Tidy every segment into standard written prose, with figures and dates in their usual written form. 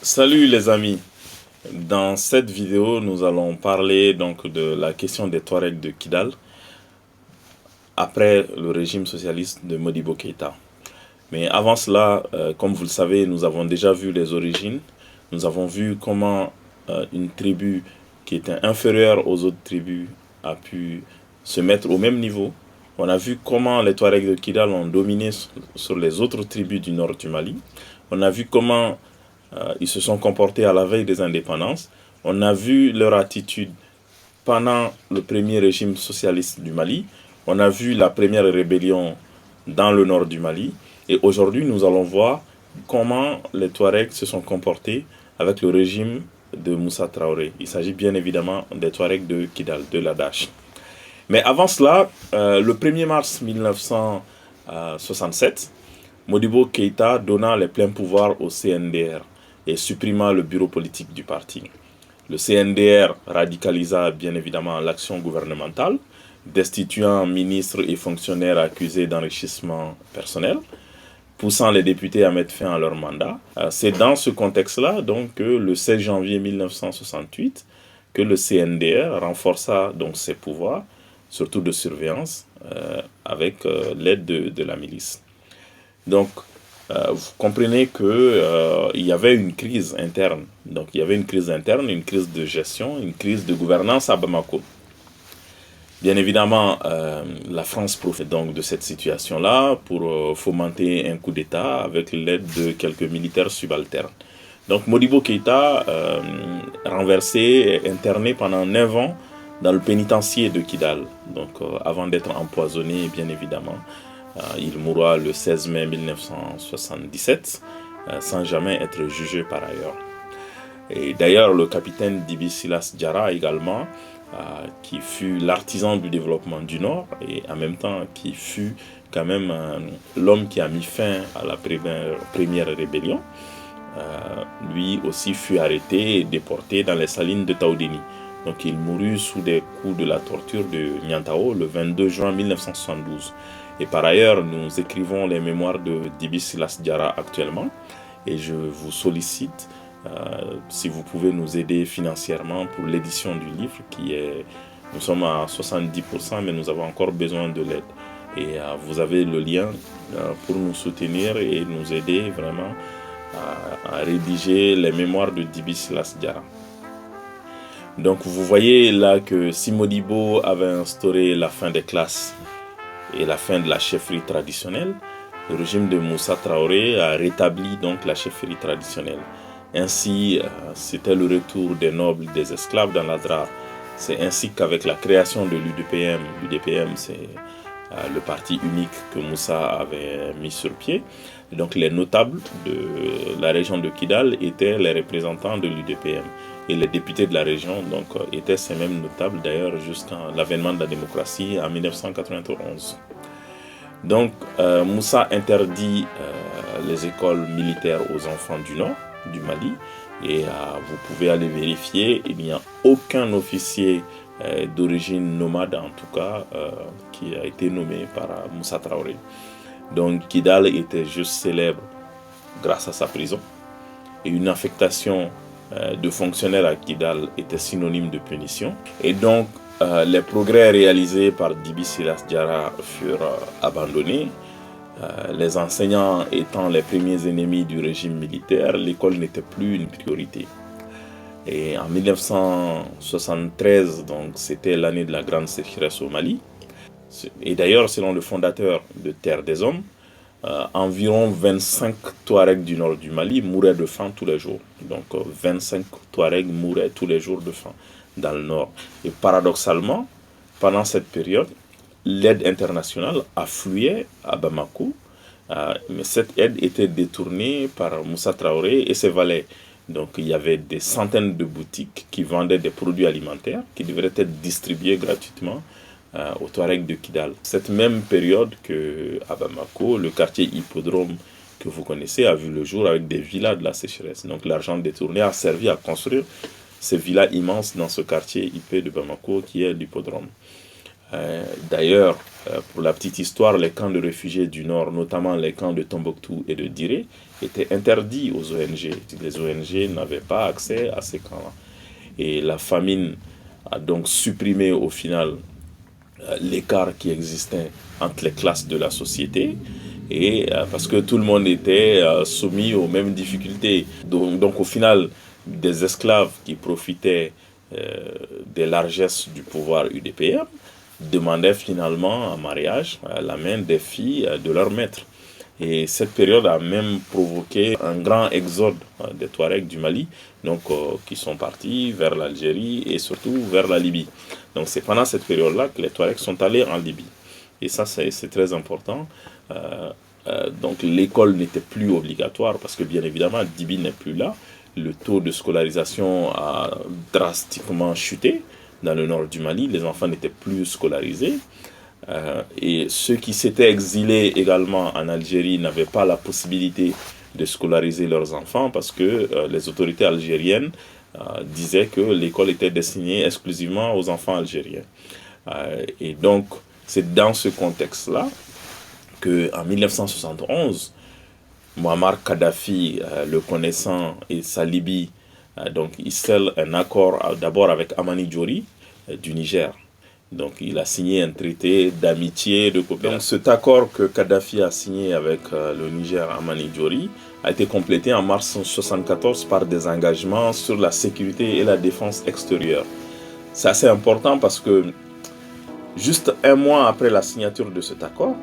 Salut les amis, dans cette vidéo nous allons parler donc de la question des Touaregs de Kidal après le régime socialiste de Modibo Keïta. Mais avant cela, comme vous le savez, nous avons déjà vu les origines, nous avons vu comment une tribu qui était inférieure aux autres tribus a pu se mettre au même niveau. On a vu comment les Touaregs de Kidal ont dominé sur les autres tribus du nord du Mali. On a vu comment ils se sont comportés à la veille des indépendances. On a vu leur attitude pendant le premier régime socialiste du Mali. On a vu la première rébellion dans le nord du Mali. Et aujourd'hui, nous allons voir comment les Touaregs se sont comportés avec le régime de Moussa Traoré. Il s'agit bien évidemment des Touaregs de Kidal, de l'Adache. Mais avant cela, le 1er mars 1967, Modibo Keïta donna les pleins pouvoirs au CNDR et supprima le bureau politique du parti. Le CNDR radicalisa bien évidemment l'action gouvernementale, destituant ministres et fonctionnaires accusés d'enrichissement personnel, poussant les députés à mettre fin à leur mandat. C'est dans ce contexte-là donc que le 16 janvier 1968 que le CNDR renforça donc ses pouvoirs, surtout de surveillance, avec l'aide de la milice. Donc, vous comprenez qu'il y avait une crise interne. Donc, il y avait une crise interne, une crise de gestion, une crise de gouvernance à Bamako. Bien évidemment, la France profite donc de cette situation-là pour fomenter un coup d'État avec l'aide de quelques militaires subalternes. Donc, Modibo Keïta, renversé, interné pendant 9 ans dans le pénitencier de Kidal, donc avant d'être empoisonné, bien évidemment. Il mourra le 16 mai 1977, sans jamais être jugé par ailleurs. Et d'ailleurs, le capitaine Dibi Silas Diarra également, qui fut l'artisan du développement du Nord et en même temps qui fut quand même l'homme qui a mis fin à la première rébellion, lui aussi fut arrêté et déporté dans les salines de Taoudéni. Donc il mourut sous des coups de la torture de Niantao le 22 juin 1972. Et par ailleurs, nous écrivons les mémoires de Dibi Silas Diarra actuellement. Et je vous sollicite, si vous pouvez nous aider financièrement pour l'édition du livre, nous sommes à 70%, mais nous avons encore besoin de l'aide. Et vous avez le lien pour nous soutenir et nous aider vraiment à rédiger les mémoires de Dibi Silas Diarra. Donc vous voyez là que si Modibo avait instauré la fin des classes et la fin de la chefferie traditionnelle, le régime de Moussa Traoré a rétabli donc la chefferie traditionnelle. Ainsi, c'était le retour des nobles, des esclaves dans l'Adrar. C'est ainsi qu'avec la création de l'UDPM, c'est le parti unique que Moussa avait mis sur pied. Et donc les notables de la région de Kidal étaient les représentants de l'UDPM. Et les députés de la région donc, étaient ces mêmes notables d'ailleurs jusqu'à l'avènement de la démocratie en 1991. Donc Moussa interdit les écoles militaires aux enfants du nord du Mali. Et vous pouvez aller vérifier, il n'y a aucun officier d'origine nomade en tout cas qui a été nommé par Moussa Traoré. Donc Kidal était juste célèbre grâce à sa prison et une affectation de fonctionnaires à Kidal était synonyme de punition. Et donc les progrès réalisés par Dibi Silas Diarra furent abandonnés. Les enseignants étant les premiers ennemis du régime militaire, l'école n'était plus une priorité. Et en 1973, donc c'était l'année de la grande sécheresse au Mali. Et d'ailleurs, selon le fondateur de Terre des Hommes, environ 25 Touaregs du nord du Mali mouraient de faim tous les jours. Donc 25 Touaregs mouraient tous les jours de faim dans le nord. Et paradoxalement, pendant cette période, l'aide internationale affluait à Bamako, mais cette aide était détournée par Moussa Traoré et ses valets. Donc il y avait des centaines de boutiques qui vendaient des produits alimentaires qui devraient être distribués gratuitement aux Touaregs de Kidal. Cette même période qu'à Bamako, le quartier Hippodrome que vous connaissez a vu le jour avec des villas de la sécheresse. Donc l'argent détourné a servi à construire ces villas immenses dans ce quartier IP de Bamako qui est l'Hippodrome. D'ailleurs, pour la petite histoire, les camps de réfugiés du Nord, notamment les camps de Tombouctou et de Diré, étaient interdits aux ONG. Les ONG n'avaient pas accès à ces camps-là. Et la famine a donc supprimé au final l'écart qui existait entre les classes de la société et parce que tout le monde était soumis aux mêmes difficultés. Donc au final, des esclaves qui profitaient des largesses du pouvoir UDPM demandaient finalement en mariage la main des filles de leur maître. Et cette période a même provoqué un grand exode des Touaregs du Mali, donc qui sont partis vers l'Algérie et surtout vers la Libye. Donc c'est pendant cette période-là que les Touaregs sont allés en Libye. Et ça, c'est très important. Donc l'école n'était plus obligatoire parce que bien évidemment, Dibi n'est plus là. Le taux de scolarisation a drastiquement chuté dans le nord du Mali. Les enfants n'étaient plus scolarisés. Et ceux qui s'étaient exilés également en Algérie n'avaient pas la possibilité de scolariser leurs enfants parce que les autorités algériennes disaient que l'école était destinée exclusivement aux enfants algériens. Et donc, c'est dans ce contexte-là qu'en 1971, Muammar Kadhafi, le connaissant, et sa Libye, donc il scelle un accord d'abord avec Amani Diori du Niger. Donc il a signé un traité d'amitié, de coopération. Donc cet accord que Kadhafi a signé avec le Niger, Amani Diori, a été complété en mars 1974 par des engagements sur la sécurité et la défense extérieure. C'est assez important parce que juste un mois après la signature de cet accord,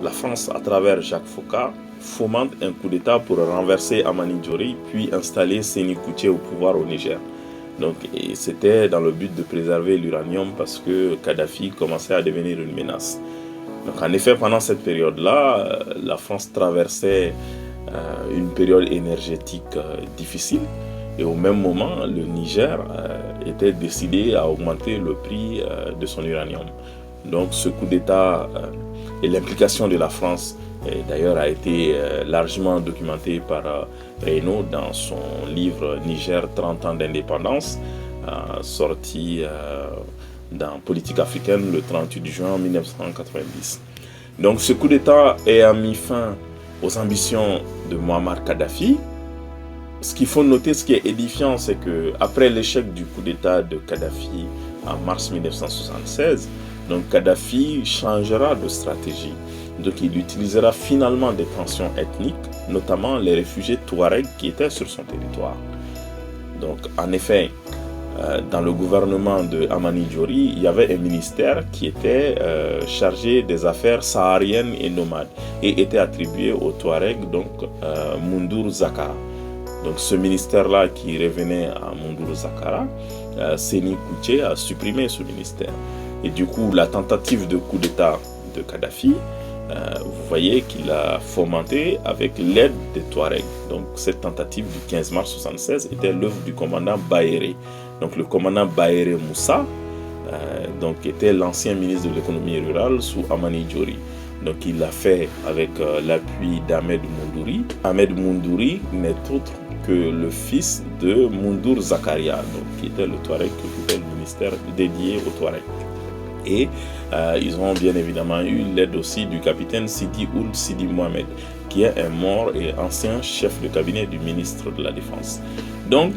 la France, à travers Jacques Foccart, fomente un coup d'État pour renverser Amani Diori, puis installer Séni Kouché au pouvoir au Niger. Donc, c'était dans le but de préserver l'uranium parce que Kadhafi commençait à devenir une menace. Donc, en effet, pendant cette période-là, la France traversait une période énergétique difficile. Et au même moment, le Niger était décidé à augmenter le prix de son uranium. Donc, ce coup d'État et l'implication de la France, d'ailleurs, a été largement documenté par Reynaud dans son livre Niger 30 ans d'indépendance, sorti dans Politique africaine le 38 juin 1990. Donc ce coup d'État a mis fin aux ambitions de Muammar Kadhafi. Ce qu'il faut noter, ce qui est édifiant, c'est qu'après l'échec du coup d'État de Kadhafi en mars 1976, donc Kadhafi changera de stratégie. Donc il utilisera finalement des tensions ethniques, notamment les réfugiés Touaregs qui étaient sur son territoire. Donc en effet, dans le gouvernement de Amani Diori, il y avait un ministère qui était chargé des affaires sahariennes et nomades et était attribué aux Touaregs, donc Moundour Zakara. Donc ce ministère-là qui revenait à Moundour Zakara, Séni Kouché a supprimé ce ministère. Et du coup, la tentative de coup d'État de Kadhafi, vous voyez qu'il a fomenté avec l'aide des Touaregs. Donc cette tentative du 15 mars 1976 était l'œuvre du commandant Baéré. Donc le commandant Baéré Moussa donc, était l'ancien ministre de l'économie rurale sous Amani Diori. Donc il l'a fait avec l'appui d'Ahmed Moundouri. Ahmed Moundouri n'est autre que le fils de Moundour Zakaria, donc, qui était le Touareg qui occupait le ministère dédié aux Touaregs. Et ils ont bien évidemment eu l'aide aussi du capitaine Sidi Ould Sidi Mohamed, qui est un mort et ancien chef de cabinet du ministre de la Défense. Donc,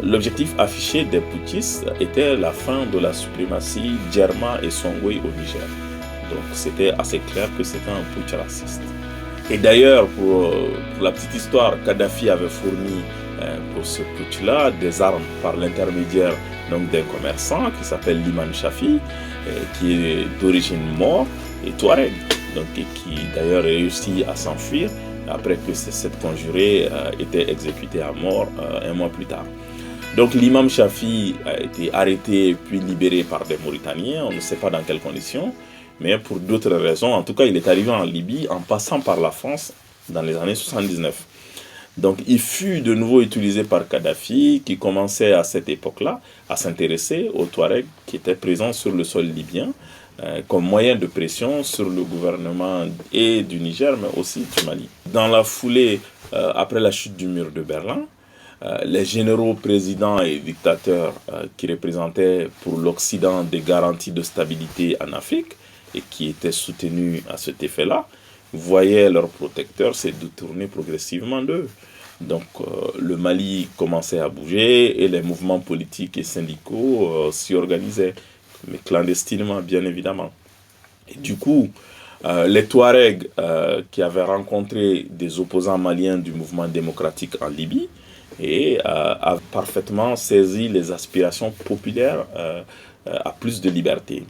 l'objectif affiché des putschistes était la fin de la suprématie Djerma et Songwe au Niger. Donc, c'était assez clair que c'était un putsch raciste. Et d'ailleurs, pour la petite histoire, Kadhafi avait fourni pour ce putsch-là des armes par l'intermédiaire d'un commerçant qui s'appelle Liman Chafi, qui est d'origine Maure et Touareg, donc, et qui d'ailleurs réussit à s'enfuir après que cette conjurée était exécutée à mort un mois plus tard. Donc l'imam Chafi a été arrêté puis libéré par des Mauritaniens, on ne sait pas dans quelles conditions, mais pour d'autres raisons. En tout cas, il est arrivé en Libye en passant par la France dans les années 79. Donc il fut de nouveau utilisé par Kadhafi, qui commençait à cette époque-là à s'intéresser aux Touaregs qui étaient présents sur le sol libyen, comme moyen de pression sur le gouvernement et du Niger, mais aussi du Mali. Dans la foulée, après la chute du mur de Berlin, Les généraux, présidents et dictateurs qui représentaient pour l'Occident des garanties de stabilité en Afrique et qui étaient soutenus à cet effet-là, voyaient leurs protecteurs se détourner progressivement d'eux. Donc le Mali commençait à bouger et les mouvements politiques et syndicaux s'y organisaient, mais clandestinement bien évidemment. Et du coup, les Touaregs qui avaient rencontré des opposants maliens du mouvement démocratique en Libye et a parfaitement saisi les aspirations populaires à plus de liberté.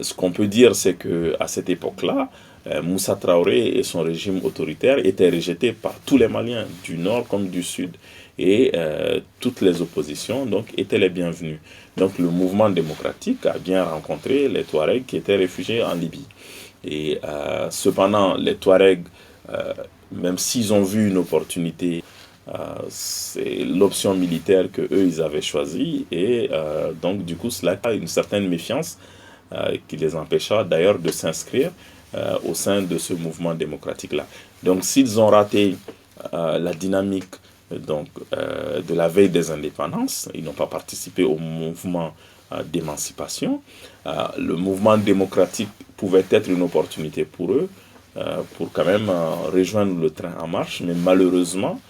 Ce qu'on peut dire, c'est que à cette époque-là, Moussa Traoré et son régime autoritaire étaient rejetés par tous les Maliens, du nord comme du sud. Et toutes les oppositions donc, étaient les bienvenues. Donc le mouvement démocratique a bien rencontré les Touaregs qui étaient réfugiés en Libye. Et cependant, les Touaregs, même s'ils ont vu une opportunité, c'est l'option militaire que eux ils avaient choisie. Et donc du coup, cela a une certaine méfiance qui les empêcha d'ailleurs de s'inscrire au sein de ce mouvement démocratique-là. Donc s'ils ont raté la dynamique de la veille des indépendances, ils n'ont pas participé au mouvement d'émancipation, le mouvement démocratique pouvait être une opportunité pour eux pour quand même rejoindre le train en marche, mais malheureusement,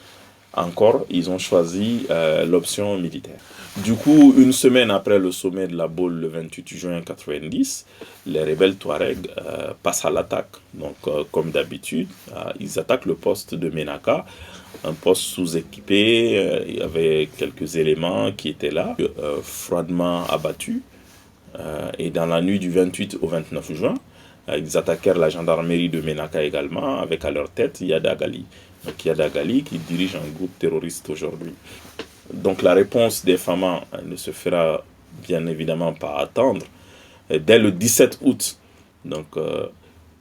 encore, ils ont choisi l'option militaire. Du coup, une semaine après le sommet de la Baule, le 28 juin 90, les rebelles Touaregs passent à l'attaque. Donc, comme d'habitude, ils attaquent le poste de Ménaka, un poste sous-équipé. Il y avait quelques éléments qui étaient là, froidement abattus. Et dans la nuit du 28 au 29 juin, ils attaquèrent la gendarmerie de Ménaka également, avec à leur tête Yada Gali. Donc Yada Gali qui dirige un groupe terroriste aujourd'hui. Donc la réponse des FAMA ne se fera bien évidemment pas attendre. Dès le 17 août, donc,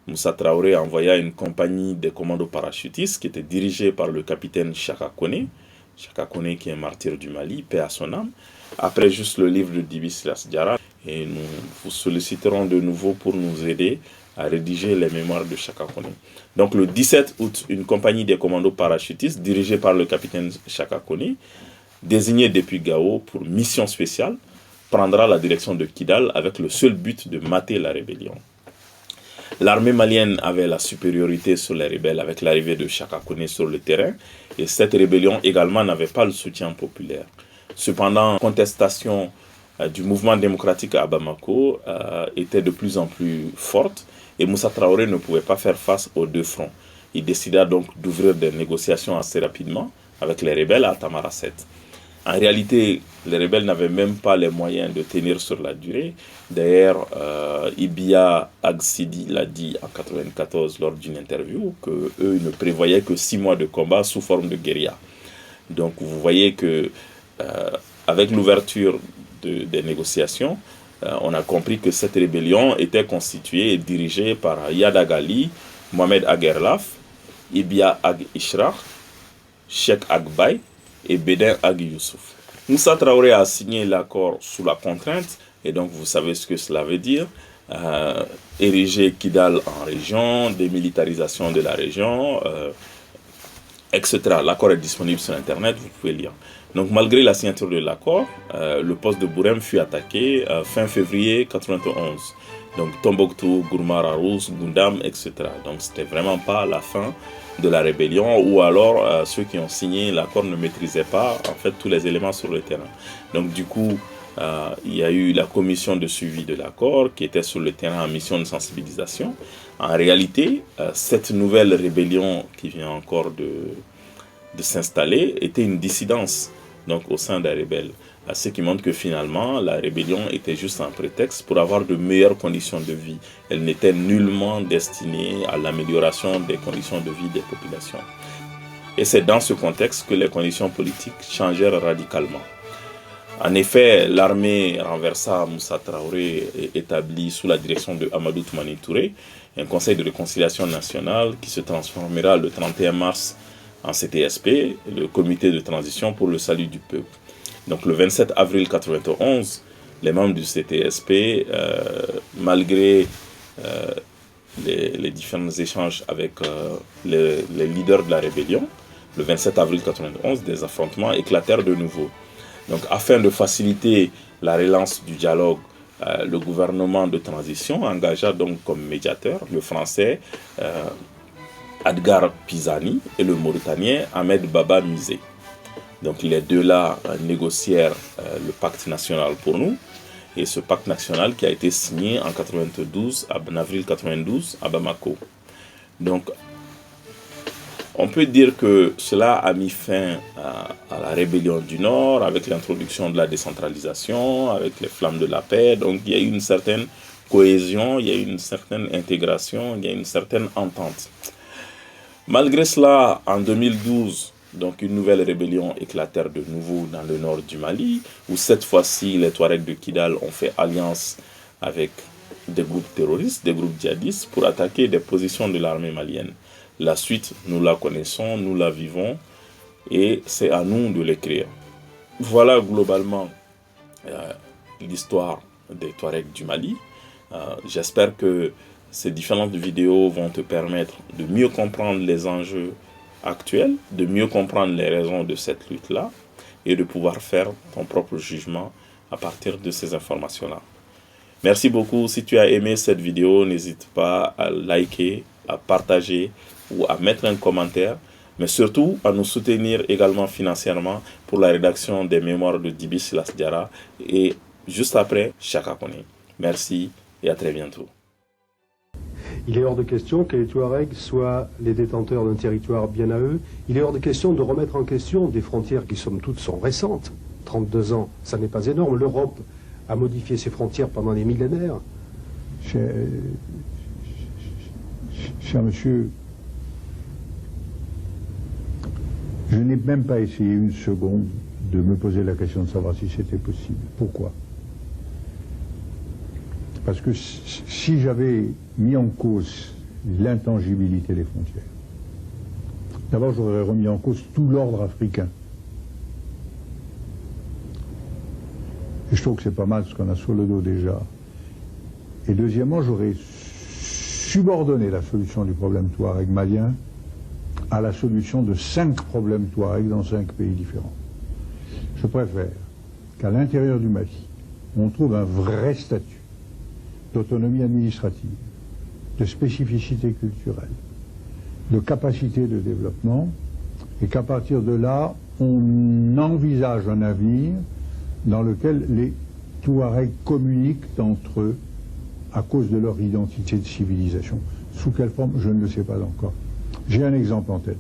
Moussa Traoré envoya une compagnie de commandos parachutistes qui était dirigée par le capitaine Chaka Kone. Chaka Kone qui est martyr du Mali, paix à son âme. Après juste le livre de Dibi Diarra, et nous vous solliciterons de nouveau pour nous aider à rédiger les mémoires de Chaka Kone. Donc le 17 août, une compagnie des commandos parachutistes dirigée par le capitaine Chaka Kone, désignée depuis Gao pour mission spéciale, prendra la direction de Kidal avec le seul but de mater la rébellion. L'armée malienne avait la supériorité sur les rebelles avec l'arrivée de Chaka Kone sur le terrain et cette rébellion également n'avait pas le soutien populaire. Cependant, la contestation du mouvement démocratique à Bamako était de plus en plus forte et Moussa Traoré ne pouvait pas faire face aux deux fronts. Il décida donc d'ouvrir des négociations assez rapidement avec les rebelles à Tamaracet. En réalité, les rebelles n'avaient même pas les moyens de tenir sur la durée. D'ailleurs, Ibia Agsidi l'a dit en 1994 lors d'une interview qu'eux ne prévoyaient que 6 mois de combat sous forme de guérilla. Donc vous voyez que avec l'ouverture des négociations, on a compris que cette rébellion était constituée et dirigée par Yada Gali, Mohamed Aguerlaf, Ibia Ag Ishraq, Cheikh Agbay et Bédin Ag Youssouf. Moussa Traoré a signé l'accord sous la contrainte, et donc vous savez ce que cela veut dire. Ériger Kidal en région, démilitarisation de la région, etc. L'accord est disponible sur Internet, vous pouvez lire. Donc malgré la signature de l'accord, le poste de Bourem fut attaqué fin février 1991. Donc Tombouctou, Gourmara Rousse, Gundam, etc. Donc c'était vraiment pas la fin de la rébellion, ou alors ceux qui ont signé l'accord ne maîtrisaient pas en fait tous les éléments sur le terrain. Donc du coup, il y a eu la commission de suivi de l'accord qui était sur le terrain en mission de sensibilisation. En réalité, cette nouvelle rébellion qui vient encore de s'installer était une dissidence donc, au sein des rebelles. Ce qui montre que finalement, la rébellion était juste un prétexte pour avoir de meilleures conditions de vie. Elle n'était nullement destinée à l'amélioration des conditions de vie des populations. Et c'est dans ce contexte que les conditions politiques changèrent radicalement. En effet, l'armée renversa Moussa Traoré et établit sous la direction de Amadou Toumani Touré un conseil de réconciliation nationale qui se transformera le 31 mars en CTSP, le comité de transition pour le salut du peuple. Donc le 27 avril 1991, les membres du CTSP, malgré les différents échanges avec les leaders de la rébellion, le 27 avril 1991, des affrontements éclatèrent de nouveau. Donc, afin de faciliter la relance du dialogue, le gouvernement de transition engagea donc comme médiateur le Français Adgar Pisani et le Mauritanien Ahmed Baba Musé. Donc les deux-là négocièrent le pacte national pour nous, et ce pacte national qui a été signé en 92, en avril 92 à Bamako. Donc on peut dire que cela a mis fin à la rébellion du Nord avec l'introduction de la décentralisation, avec les flammes de la paix. Donc il y a eu une certaine cohésion, il y a eu une certaine intégration, il y a eu une certaine entente. Malgré cela, en 2012, donc une nouvelle rébellion éclatèrent de nouveau dans le nord du Mali, où cette fois-ci les Touaregs de Kidal ont fait alliance avec des groupes terroristes, des groupes djihadistes, pour attaquer des positions de l'armée malienne. La suite, nous la connaissons, nous la vivons, et c'est à nous de l'écrire. Voilà globalement l'histoire des Touaregs du Mali. J'espère que ces différentes vidéos vont te permettre de mieux comprendre les enjeux actuels, de mieux comprendre les raisons de cette lutte-là et de pouvoir faire ton propre jugement à partir de ces informations-là. Merci beaucoup. Si tu as aimé cette vidéo, n'hésite pas à liker, à partager ou à mettre un commentaire, mais surtout à nous soutenir également financièrement pour la rédaction des mémoires de Djiby Silas Diarra et juste après Chaka Koné. Merci et à très bientôt. Il est hors de question que les Touaregs soient les détenteurs d'un territoire bien à eux. Il est hors de question de remettre en question des frontières qui, somme toute, sont récentes. 32 ans, ça n'est pas énorme. L'Europe a modifié ses frontières pendant des millénaires. Cher monsieur, je n'ai même pas essayé une seconde de me poser la question de savoir si c'était possible. Pourquoi ? Parce que si j'avais mis en cause l'intangibilité des frontières, d'abord j'aurais remis en cause tout l'ordre africain. Et je trouve que c'est pas mal ce qu'on a sur le dos déjà. Et deuxièmement, j'aurais subordonné la solution du problème touareg malien à la solution de 5 problèmes touareg dans 5 pays différents. Je préfère qu'à l'intérieur du Mali, on trouve un vrai statut d'autonomie administrative, de spécificité culturelle, de capacité de développement, et qu'à partir de là, on envisage un avenir dans lequel les Touaregs communiquent entre eux à cause de leur identité de civilisation. Sous quelle forme, je ne le sais pas encore. J'ai un exemple en tête.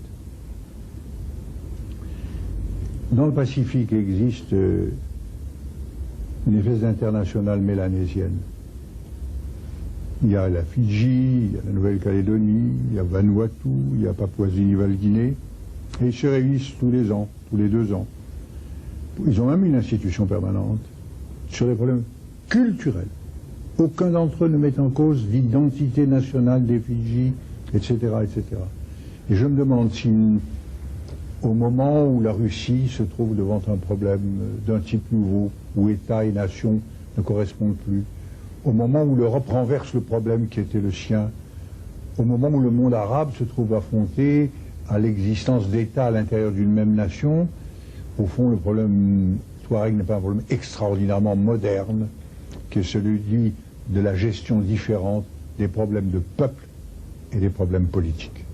Dans le Pacifique existe une espèce d'internationale mélanésienne. Il y a la Fidji, il y a la Nouvelle-Calédonie, il y a Vanuatu, il y a Papouasie-Nouvelle-Guinée. Et ils se réunissent tous les ans, tous les 2 ans. Ils ont même une institution permanente sur les problèmes culturels. Aucun d'entre eux ne met en cause l'identité nationale des Fidji, etc., etc. Et je me demande si, au moment où la Russie se trouve devant un problème d'un type nouveau, où État et nation ne correspondent plus, au moment où l'Europe renverse le problème qui était le sien, au moment où le monde arabe se trouve affronté à l'existence d'États à l'intérieur d'une même nation, au fond le problème touareg n'est pas un problème extraordinairement moderne, qui est celui de la gestion différente des problèmes de peuple et des problèmes politiques.